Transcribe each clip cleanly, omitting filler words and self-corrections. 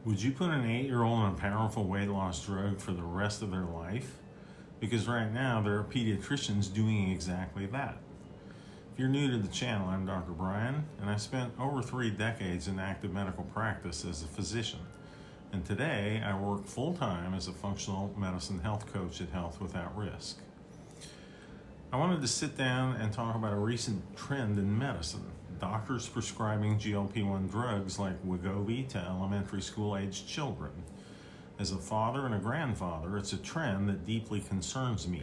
Would you put an 8-year-old on a powerful weight loss drug for the rest of their life? Because right now there are pediatricians doing exactly that. If you're new to the channel, I'm Dr. Brian, and I spent over 3 decades in active medical practice as a physician. And today I work full-time as a functional medicine health coach at Health Without Risk. I wanted to sit down and talk about a recent trend in medicine. Doctors prescribing GLP-1 drugs like Wegovy to elementary school-aged children. As a father and a grandfather, it's a trend that deeply concerns me.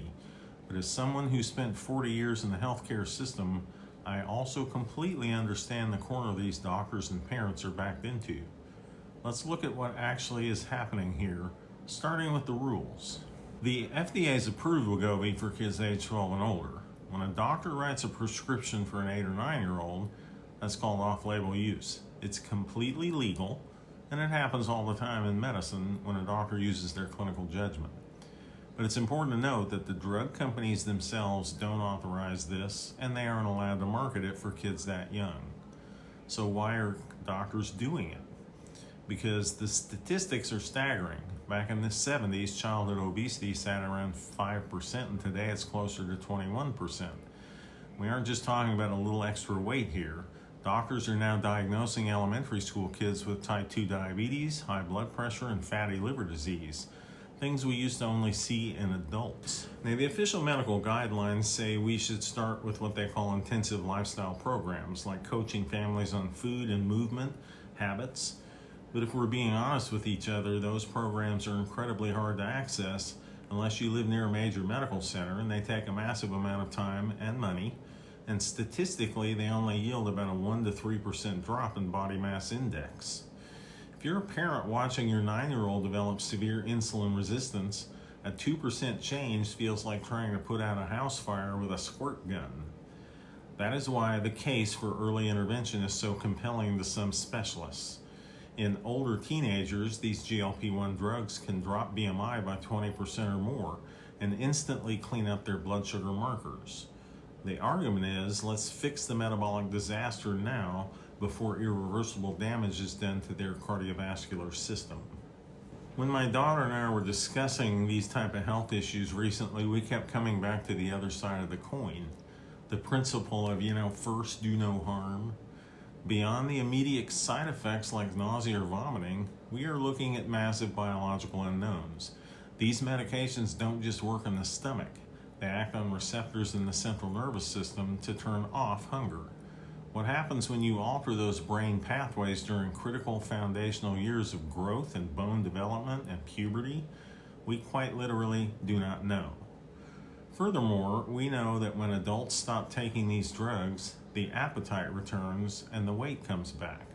But as someone who spent 40 years in the healthcare system, I also completely understand the corner these doctors and parents are backed into. Let's look at what actually is happening here, starting with the rules. The FDA has approved Wegovy for kids age 12 and older. When a doctor writes a prescription for an 8 or 9-year-old, that's called off-label use. It's completely legal, and it happens all the time in medicine when a doctor uses their clinical judgment. But it's important to note that the drug companies themselves don't authorize this, and they aren't allowed to market it for kids that young. So why are doctors doing it? Because the statistics are staggering. Back in the 70s, childhood obesity sat around 5%, and today it's closer to 21%. We aren't just talking about a little extra weight here. Doctors are now diagnosing elementary school kids with type 2 diabetes, high blood pressure, and fatty liver disease, things we used to only see in adults. Now, the official medical guidelines say we should start with what they call intensive lifestyle programs, like coaching families on food and movement habits. But if we're being honest with each other, those programs are incredibly hard to access unless you live near a major medical center, and they take a massive amount of time and money. And statistically, they only yield about a 1 to 3% drop in body mass index. If you're a parent watching your 9-year-old develop severe insulin resistance, a 2% change feels like trying to put out a house fire with a squirt gun. That is why the case for early intervention is so compelling to some specialists. In older teenagers, these GLP-1 drugs can drop BMI by 20% or more and instantly clean up their blood sugar markers. The argument is, let's fix the metabolic disaster now before irreversible damage is done to their cardiovascular system. When my daughter and I were discussing these type of health issues recently, we kept coming back to the other side of the coin. The principle of, first do no harm. Beyond the immediate side effects like nausea or vomiting, we are looking at massive biological unknowns. These medications don't just work in the stomach. They act on receptors in the central nervous system to turn off hunger. What happens when you alter those brain pathways during critical foundational years of growth and bone development and puberty? We quite literally do not know. Furthermore, we know that when adults stop taking these drugs, the appetite returns and the weight comes back.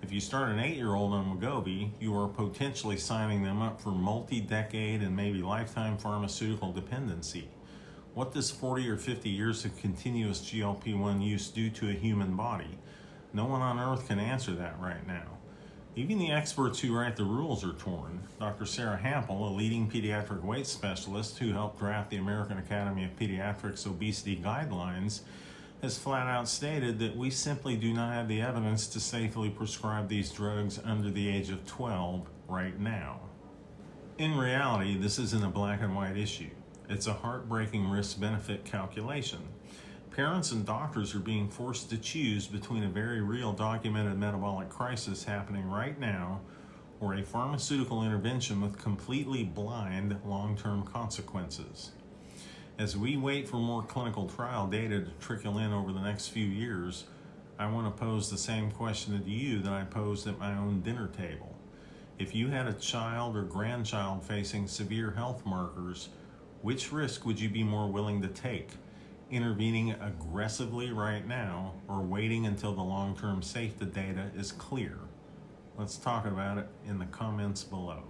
If you start an 8-year-old on Wegovy, you are potentially signing them up for multi-decade and maybe lifetime pharmaceutical dependency. What does 40 or 50 years of continuous GLP-1 use do to a human body? No one on earth can answer that right now. Even the experts who write the rules are torn. Dr. Sarah Hampel, a leading pediatric weight specialist who helped draft the American Academy of Pediatrics obesity guidelines, has flat out stated that we simply do not have the evidence to safely prescribe these drugs under the age of 12 right now. In reality, this isn't a black and white issue. It's a heartbreaking risk-benefit calculation. Parents and doctors are being forced to choose between a very real documented metabolic crisis happening right now or a pharmaceutical intervention with completely blind long-term consequences. As we wait for more clinical trial data to trickle in over the next few years, I want to pose the same question to you that I posed at my own dinner table. If you had a child or grandchild facing severe health markers, which risk would you be more willing to take? Intervening aggressively right now or waiting until the long-term safety data is clear? Let's talk about it in the comments below.